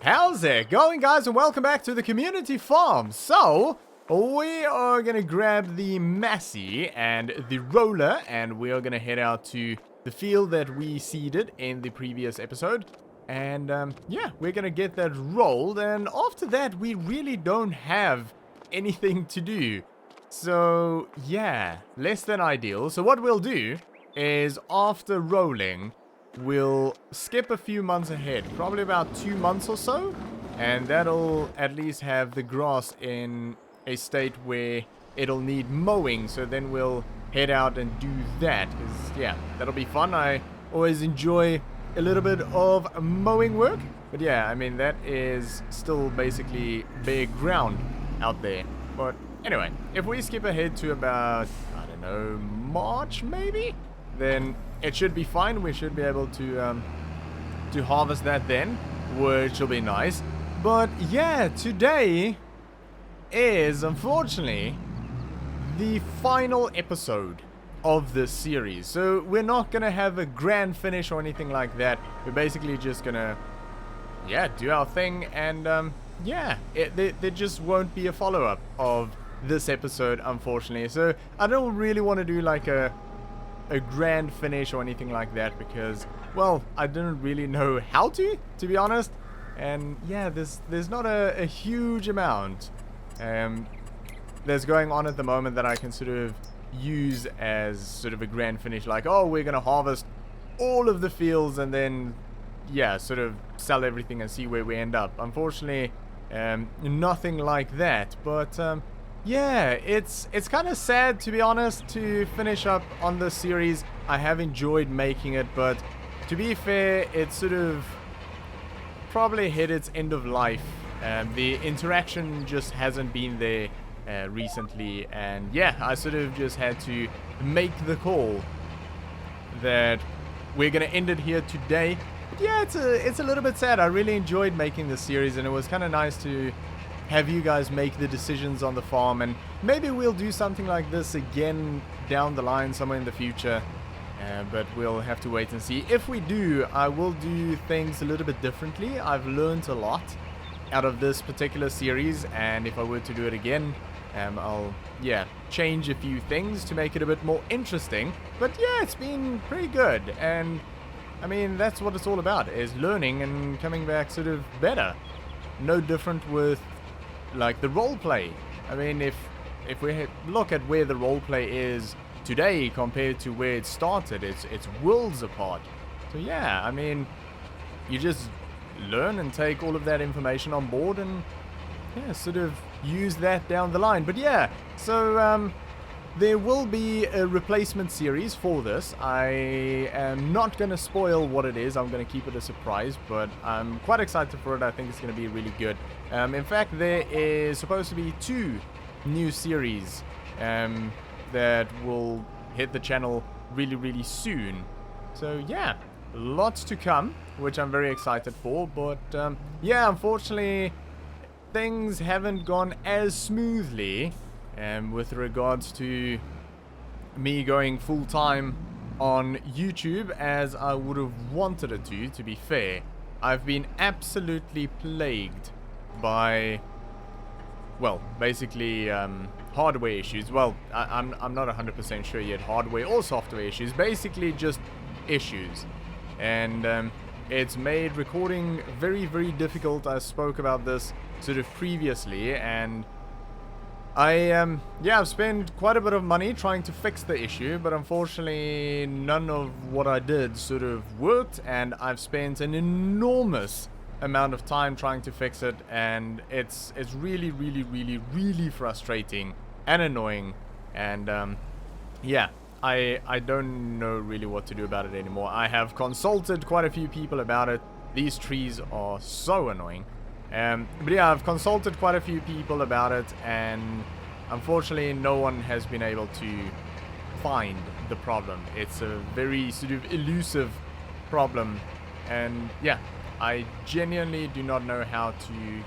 How's it going, guys, and welcome back to the community farm. So, we are gonna grab the Massey and the roller, and we are gonna head out to the field that we seeded in the previous episode. And, yeah, we're gonna get that rolled, and after that, we really don't have anything to do. So, yeah, less than ideal. So what we'll do is, after rolling, we'll skip a few months ahead, probably about 2 months or so, and that'll at least have the grass in a state where it'll need mowing, so then we'll head out and do that, because, yeah, that'll be fun. I always enjoy a little bit of mowing work, but yeah, I mean, that is still basically bare ground out there. But anyway, if we skip ahead to about, I don't know, March maybe, then it should be fine. We should be able to harvest that then, which will be nice. But yeah, today is unfortunately the final episode of this series. So we're not gonna have a grand finish or anything like that. We're basically just gonna, yeah, do our thing, and yeah, there just won't be a follow-up of this episode, unfortunately. So I don't really want to do like a grand finish or anything like that, because, well, I didn't really know how to be honest. And yeah, there's not a huge amount that's going on at the moment that I can sort of use as sort of a grand finish, like, oh, we're gonna harvest all of the fields and then, yeah, sort of sell everything and see where we end up. Unfortunately, nothing like that. But yeah, it's kind of sad, to be honest, to finish up on this series. I have enjoyed making it, but to be fair, it's sort of probably hit its end of life. The interaction just hasn't been there recently, and yeah, I sort of just had to make the call that we're gonna end it here today. But yeah, it's a little bit sad. I really enjoyed making this series, and it was kind of nice to have you guys make the decisions on the farm, and maybe we'll do something like this again down the line somewhere in the future, but we'll have to wait and see. If we do, I will do things a little bit differently. I've learned a lot out of this particular series, and if I were to do it again, I'll, yeah, change a few things to make it a bit more interesting. But yeah, it's been pretty good, and I mean, that's what it's all about, is learning and coming back sort of better. No different with like the roleplay. I mean, if we look at where the roleplay is today compared to where it started, it's worlds apart. So yeah, I mean, you just learn and take all of that information on board, and yeah, sort of use that down the line. But yeah, so there will be a replacement series for this. I am not going to spoil what it is. I'm going to keep it a surprise, but I'm quite excited for it. I think it's going to be really good. In fact, there is supposed to be 2 new series that will hit the channel really, really soon. So yeah, lots to come, which I'm very excited for. But yeah, unfortunately, things haven't gone as smoothly with regards to me going full-time on YouTube as I would have wanted it to be fair. I've been absolutely plagued by, well, basically hardware issues. Well, I'm not 100% sure yet, hardware or software issues, basically just issues. And it's made recording very, very difficult. I spoke about this sort of previously, and yeah, I've spent quite a bit of money trying to fix the issue, but unfortunately none of what I did sort of worked, and I've spent an enormous amount of time trying to fix it, and it's really, really, really, really frustrating and annoying. And yeah, I don't know really what to do about it anymore. I have consulted quite a few people about it. These trees are so annoying. But yeah, I've consulted quite a few people about it, and unfortunately no one has been able to find the problem. It's a very sort of elusive problem, and yeah, I genuinely do not know how to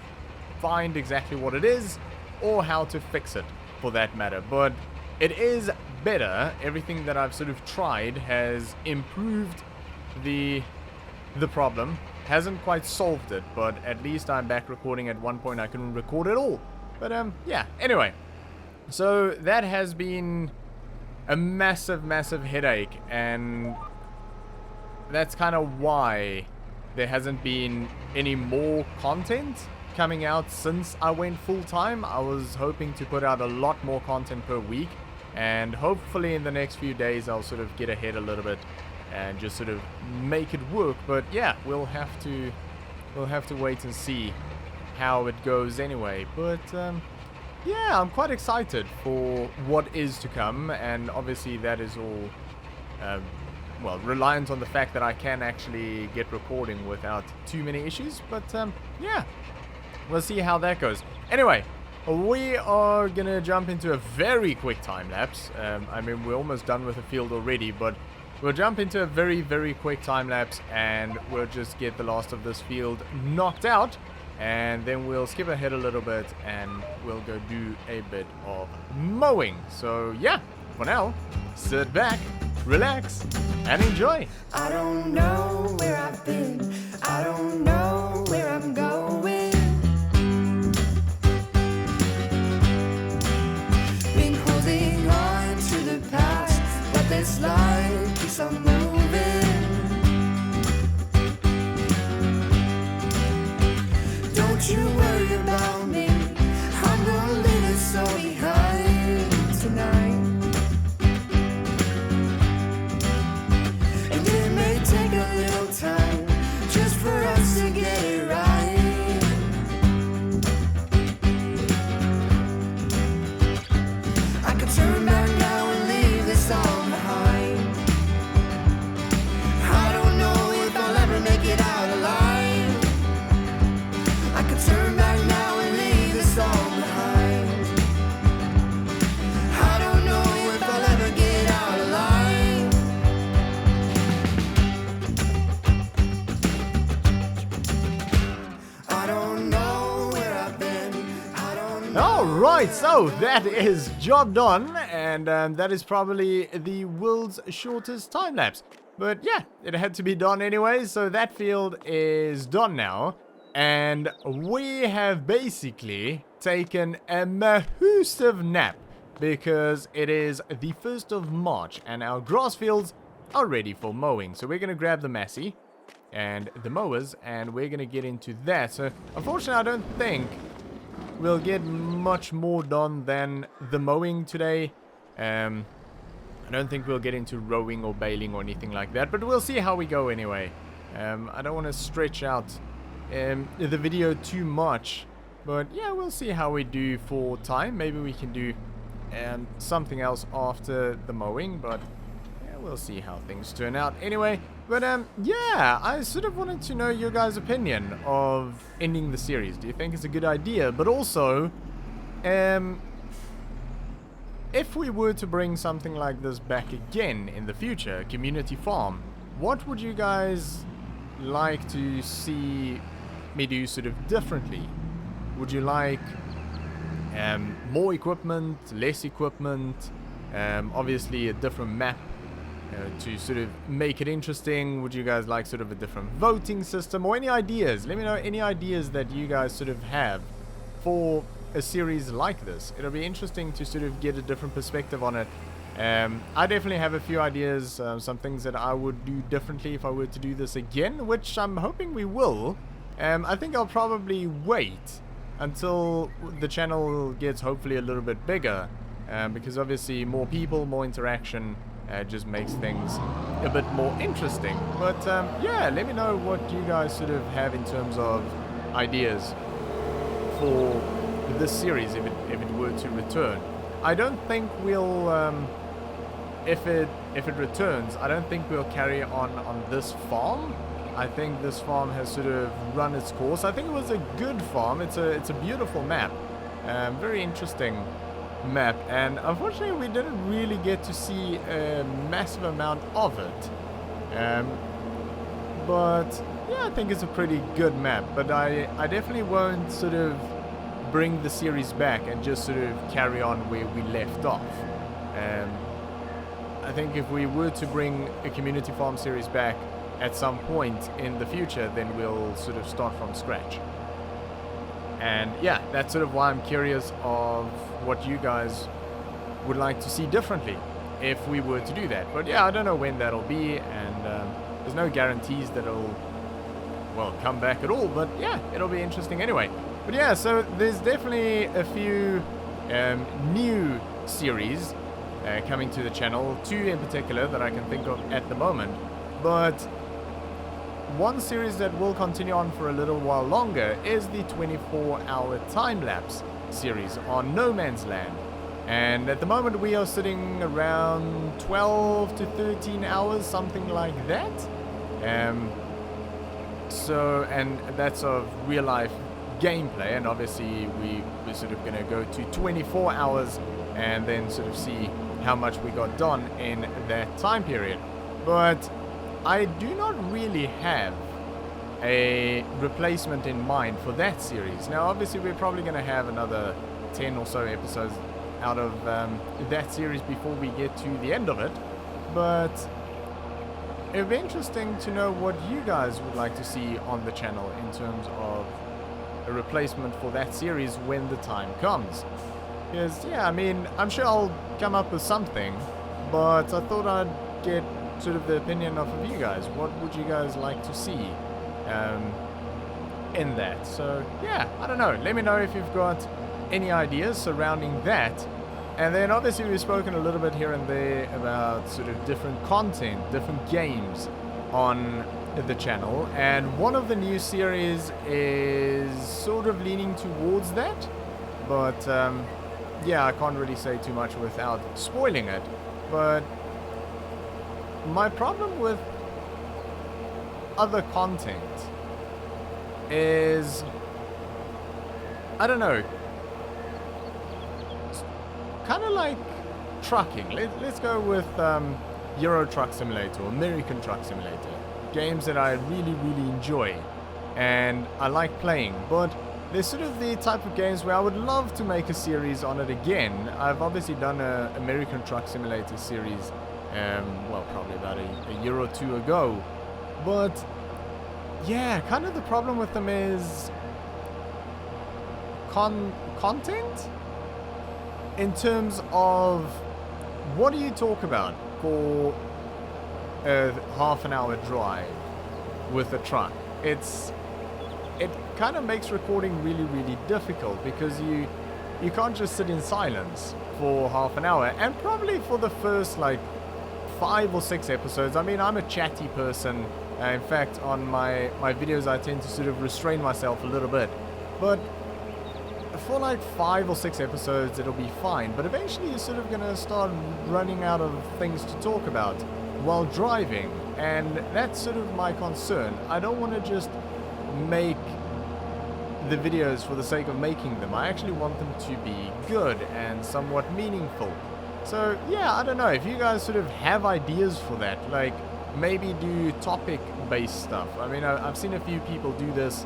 find exactly what it is or how to fix it, for that matter. But it is better. Everything that I've sort of tried has improved the problem, hasn't quite solved it, but at least I'm back recording. At one point I couldn't record at all. But yeah, anyway. So that has been a massive, massive headache, and that's kind of why there hasn't been any more content coming out since I went full-time. I was hoping to put out a lot more content per week, and hopefully in the next few days I'll sort of get ahead a little bit and just sort of make it work. But yeah, we'll have to wait and see how it goes anyway. But yeah, I'm quite excited for what is to come, and obviously that is all well, reliant on the fact that I can actually get recording without too many issues. But yeah, we'll see how that goes. Anyway, we are gonna jump into a very quick time lapse. I mean, we're almost done with the field already, but we'll jump into a very, very quick time lapse, and we'll just get the last of this field knocked out, and then we'll skip ahead a little bit and we'll go do a bit of mowing. So yeah, for now, sit back, relax, and enjoy. I don't know where I've been, I don't know where I'm going. Been holding on to the past, but this life keeps on moving. Don't you worry about me, I'm gonna leave it all behind tonight. And it may take a little time just for us to get it right. I could turn back now and leave this all behind. I don't know if I'll ever make it out alive. I could turn back now and leave this all behind. I don't know if I'll ever get out alive. I don't know where I've been. I don't know. Alright, so that is job done, and that is probably the world's shortest time lapse. But yeah, it had to be done anyway, so that field is done now. And we have basically taken a massive nap, because it is the 1st of March and our grass fields are ready for mowing. So we're going to grab the Massey and the mowers, and we're going to get into that. So unfortunately, I don't think we'll get much more done than the mowing today. I don't think we'll get into rowing or baling or anything like that, but we'll see how we go anyway. I don't want to stretch out the video too much, but yeah, we'll see how we do for time. Maybe we can do something else after the mowing, but yeah, we'll see how things turn out anyway. But yeah, I sort of wanted to know your guys' opinion of ending the series. Do you think it's a good idea? But also, if we were to bring something like this back again in the future, Community Farm, what would you guys like to see me do sort of differently? Would you like more equipment, less equipment, obviously a different map to sort of make it interesting? Would you guys like sort of a different voting system, or any ideas? Let me know any ideas that you guys sort of have for a series like this. It'll be interesting to sort of get a different perspective on it. I definitely have a few ideas, some things that I would do differently if I were to do this again, which I'm hoping we will. I think I'll probably wait until the channel gets hopefully a little bit bigger, because obviously more people, more interaction just makes things a bit more interesting. But yeah, let me know what you guys sort of have in terms of ideas for this series if it were to return. I don't think we'll if it returns, I don't think we'll carry on this farm. I think this farm has sort of run its course. I think it was a good farm. It's a beautiful map, very interesting map, and unfortunately we didn't really get to see a massive amount of it. But yeah, I think it's a pretty good map. But I definitely won't sort of bring the series back and just sort of carry on where we left off. I think if we were to bring a Community Farm series back, at some point in the future, then we'll sort of start from scratch. And yeah, that's sort of why I'm curious of what you guys would like to see differently if we were to do that. But yeah, I don't know when that'll be, and there's no guarantees that it'll, well, come back at all, but yeah, it'll be interesting anyway. But yeah, so there's definitely a few new series coming to the channel, 2 in particular that I can think of at the moment. But one series that will continue on for a little while longer is the 24-hour time-lapse series on No Man's Land. And at the moment we are sitting around 12 to 13 hours, something like that. So, and that's of real-life gameplay, and obviously we're sort of going to go to 24 hours and then sort of see how much we got done in that time period. But I do not really have a replacement in mind for that series. Now obviously we're probably going to have another 10 or so episodes out of that series before we get to the end of it, but it would be interesting to know what you guys would like to see on the channel in terms of a replacement for that series when the time comes. Because, yeah, I mean, I'm sure I'll come up with something, but I thought I'd get sort of the opinion of you guys. What would you guys like to see in that? So, yeah, I don't know. Let me know if you've got any ideas surrounding that. And then obviously we've spoken a little bit here and there about sort of different content, different games on the channel, and one of the new series is sort of leaning towards that, but yeah, I can't really say too much without spoiling it. But my problem with other content is, I don't know, kind of like trucking. Let's go with Euro Truck Simulator, American Truck Simulator. Games that I really enjoy and I like playing, but they're sort of the type of games where I would love to make a series on it again. I've obviously done a American Truck Simulator series, well, probably about a year or two ago, but yeah, kind of the problem with them is content in terms of what do you talk about for a half an hour drive with a truck. It kind of makes recording really difficult because you can't just sit in silence for half an hour, and probably for the first like 5 or 6 episodes. I mean, I'm a chatty person. In fact, on my videos I tend to sort of restrain myself a little bit, but for like 5 or 6 episodes it'll be fine. But eventually you're sort of gonna start running out of things to talk about while driving, and that's sort of my concern. I don't want to just make the videos for the sake of making them. I actually want them to be good and somewhat meaningful. So yeah, I don't know if you guys sort of have ideas for that, like maybe do topic based stuff. I mean, I've seen a few people do this,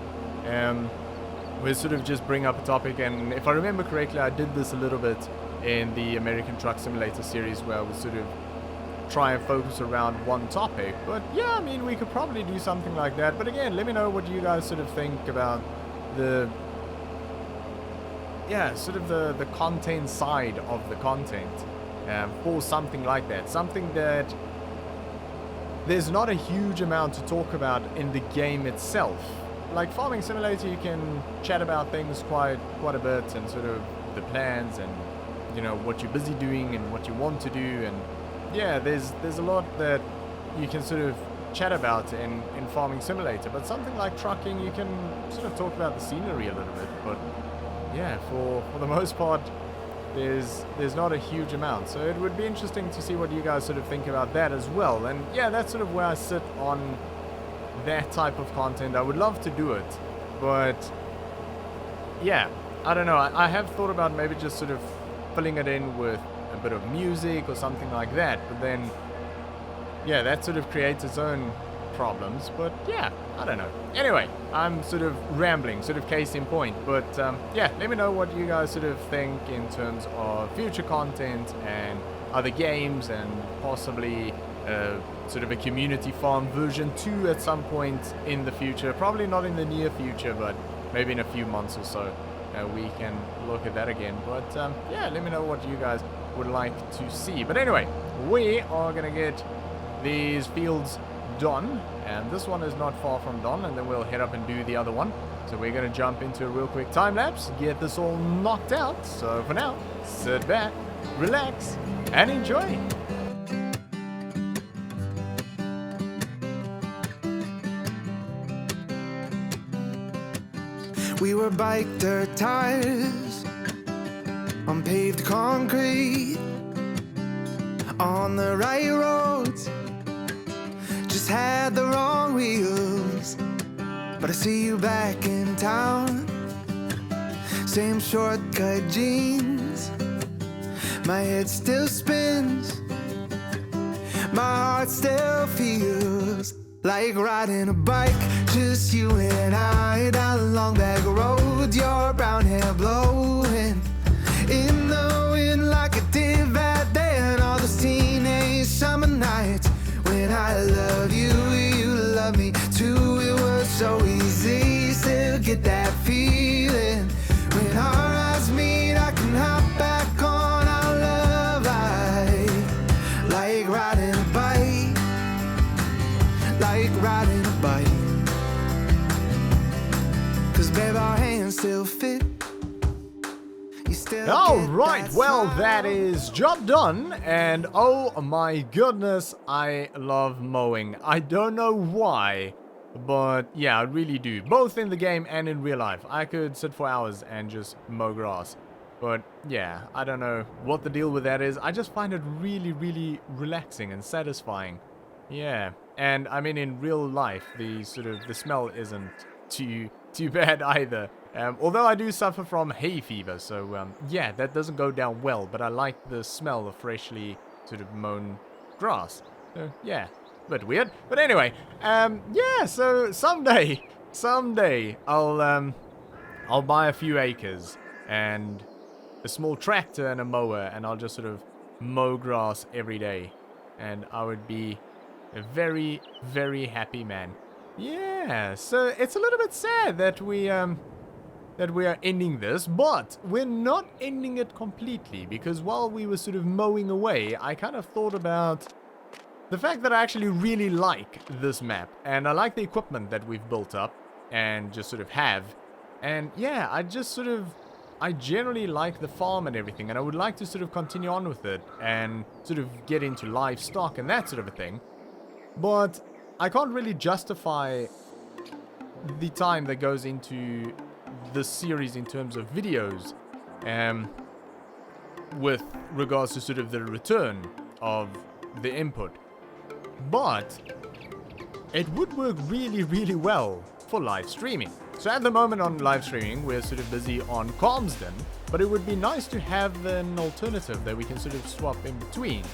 we sort of just bring up a topic, and if I remember correctly I did this a little bit in the American Truck Simulator series where I was sort of try and focus around one topic. But yeah, I mean, we could probably do something like that. But again, let me know what you guys sort of think about the, yeah, sort of the content side of the content for something like that. Something that there's not a huge amount to talk about in the game itself. Like Farming Simulator, you can chat about things quite a bit, and sort of the plans and, you know, what you're busy doing and what you want to do, and yeah, there's a lot that you can sort of chat about in Farming Simulator. But something like trucking, you can sort of talk about the scenery a little bit. But yeah, for the most part, there's not a huge amount. So it would be interesting to see what you guys sort of think about that as well. And yeah, that's sort of where I sit on that type of content. I would love to do it, but yeah, I don't know. I have thought about maybe just sort of filling it in with a bit of music or something like that, but then yeah, that sort of creates its own problems. But yeah, I don't know. Anyway, I'm sort of rambling, sort of case in point. But yeah, let me know what you guys sort of think in terms of future content and other games, and possibly sort of a community farm version 2 at some point in the future. Probably not in the near future, but maybe in a few months or so we can look at that again. But yeah, let me know what you guys would like to see. But anyway, we are gonna get these fields done, and this one is not far from done, and then we'll head up and do the other one. So we're gonna jump into a real quick time lapse, get this all knocked out. So for now, sit back, relax, and enjoy. We were bike dirt tires on paved concrete, on the right roads, just had the wrong wheels. But I see you back in town, same shortcut jeans, my head still spins, my heart still feels like riding a bike, just you and I down a long back road, your brown hair blowing in the wind like it did back then. All those teenage summer nights when I love you, you love me too. It was so easy, still get that feeling when our eyes meet. I can hop back on our love like riding a bike, like riding a bike. 'Cause babe, our hands still fit. Alright, well, that is job done, and oh my goodness, I love mowing. I don't know why, but yeah, I really do. Both in the game and in real life. I could sit for hours and just mow grass. But yeah, I don't know what the deal with that is. I just find it really, really relaxing and satisfying. Yeah, and I mean in real life, the smell isn't too bad either. Although I do suffer from hay fever, so yeah, that doesn't go down well, but I like the smell of freshly sort of mown grass. So yeah, a bit weird. But anyway, yeah, so someday I'll buy a few acres and a small tractor and a mower, and I'll just sort of mow grass every day, and I would be a very, very happy man. Yeah, so it's a little bit sad that we are ending this, but we're not ending it completely, because while we were sort of mowing away, I kind of thought about the fact that I actually really like this map, and I like the equipment that we've built up and just sort of have, and yeah, I generally like the farm and everything, and I would like to sort of continue on with it and sort of get into livestock and that sort of a thing, but I can't really justify the time that goes into this series in terms of videos with regards to sort of the return of the input. But it would work really, really well for live streaming. So at the moment on live streaming, we're sort of busy on Calmsden, but it would be nice to have an alternative that we can sort of swap in between.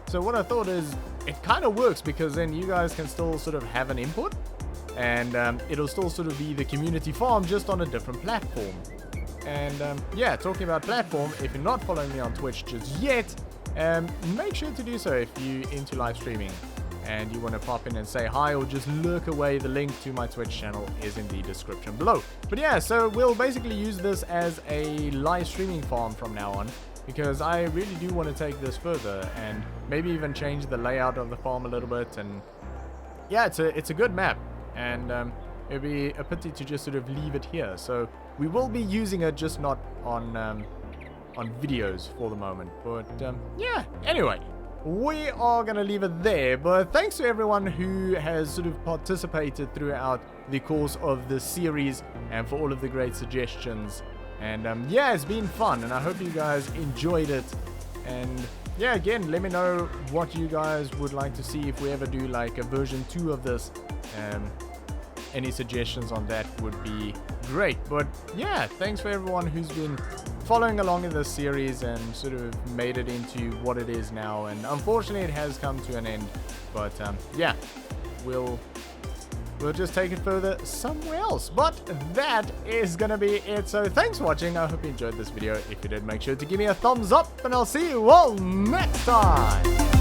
So what I thought is, it kind of works because then you guys can still sort of have an input, and it'll still sort of be the community farm just on a different platform. And yeah, talking about platform, if you're not following me on Twitch just yet, make sure to do so if you're into live streaming and you want to pop in and say hi or just lurk away. The link to my Twitch channel is in the description below. But yeah, so we'll basically use this as a live streaming farm from now on, because I really do want to take this further and maybe even change the layout of the farm a little bit. And yeah, it's a good map, and it'd be a pity to just sort of leave it here. So we will be using it, just not on videos for the moment. But yeah, anyway, we are gonna leave it there. But thanks to everyone who has sort of participated throughout the course of this series, and for all of the great suggestions. And yeah, it's been fun, and I hope you guys enjoyed it. And yeah, again, let me know what you guys would like to see if we ever do like a version 2 of this. Any suggestions on that would be great. But yeah, thanks for everyone who's been following along in this series and sort of made it into what it is now. And unfortunately, it has come to an end. But yeah, we'll just take it further somewhere else. But that is gonna be it. So thanks for watching. I hope you enjoyed this video. If you did, make sure to give me a thumbs up, and I'll see you all next time.